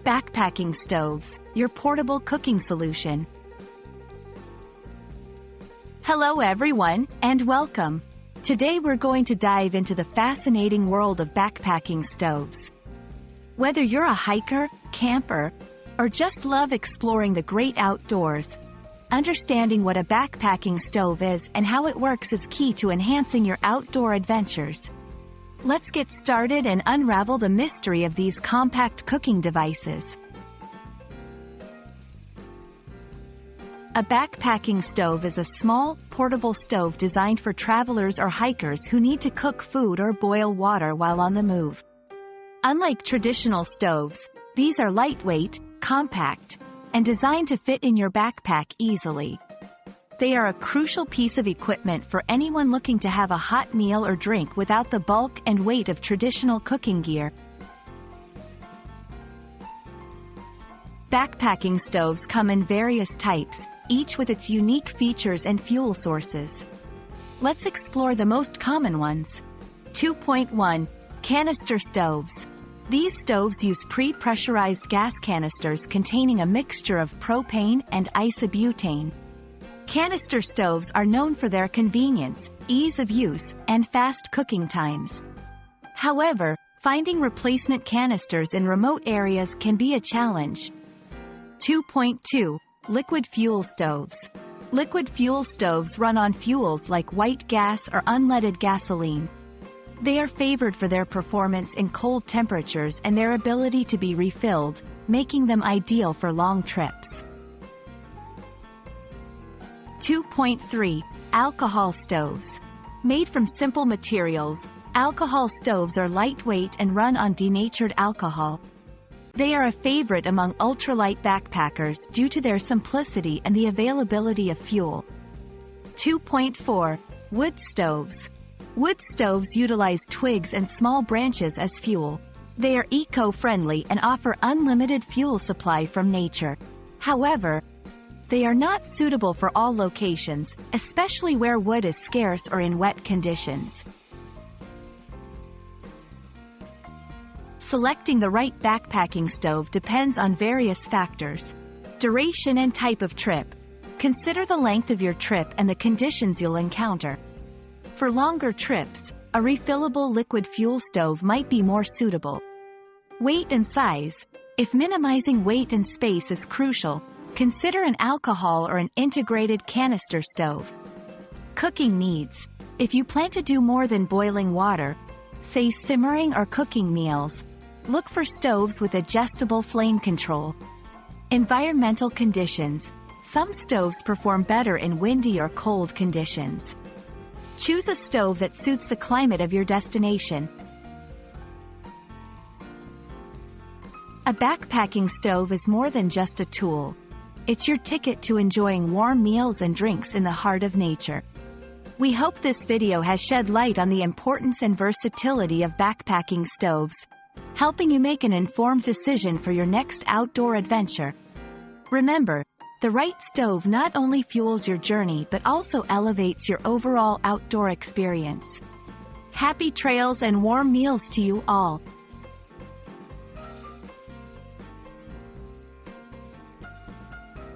Backpacking stoves, your portable cooking solution. Hello everyone, and welcome. Today we're going to dive into the fascinating world of backpacking stoves. Whether you're a hiker, camper, or just love exploring the great outdoors, understanding what a backpacking stove is and how it works is key to enhancing your outdoor adventures. Let's get started and unravel the mystery of these compact cooking devices. A backpacking stove is a small, portable stove designed for travelers or hikers who need to cook food or boil water while on the move. Unlike traditional stoves, these are lightweight, compact, and designed to fit in your backpack easily. They are a crucial piece of equipment for anyone looking to have a hot meal or drink without the bulk and weight of traditional cooking gear. Backpacking stoves come in various types, each with its unique features and fuel sources. Let's explore the most common ones. 2.1. Canister stoves. These stoves use pre-pressurized gas canisters containing a mixture of propane and isobutane. Canister stoves are known for their convenience, ease of use, and fast cooking times. However, finding replacement canisters in remote areas can be a challenge. 2.2. Liquid fuel stoves. Liquid fuel stoves run on fuels like white gas or unleaded gasoline. They are favored for their performance in cold temperatures and their ability to be refilled, making them ideal for long trips. 2.3. Alcohol stoves. Made from simple materials, alcohol stoves are lightweight and run on denatured alcohol. They are a favorite among ultralight backpackers due to their simplicity and the availability of fuel. 2.4. Wood stoves. Wood stoves utilize twigs and small branches as fuel. They are eco-friendly and offer unlimited fuel supply from nature. However, they are not suitable for all locations, especially where wood is scarce or in wet conditions. Selecting the right backpacking stove depends on various factors. Duration and type of trip. Consider the length of your trip and the conditions you'll encounter. For longer trips, a refillable liquid fuel stove might be more suitable. Weight and size. If minimizing weight and space is crucial, consider an alcohol or an integrated canister stove. Cooking needs. If you plan to do more than boiling water, say simmering or cooking meals, look for stoves with adjustable flame control. Environmental conditions. Some stoves perform better in windy or cold conditions. Choose a stove that suits the climate of your destination. A backpacking stove is more than just a tool. It's your ticket to enjoying warm meals and drinks in the heart of nature. We hope this video has shed light on the importance and versatility of backpacking stoves, helping you make an informed decision for your next outdoor adventure. Remember, the right stove not only fuels your journey but also elevates your overall outdoor experience. Happy trails and warm meals to you all!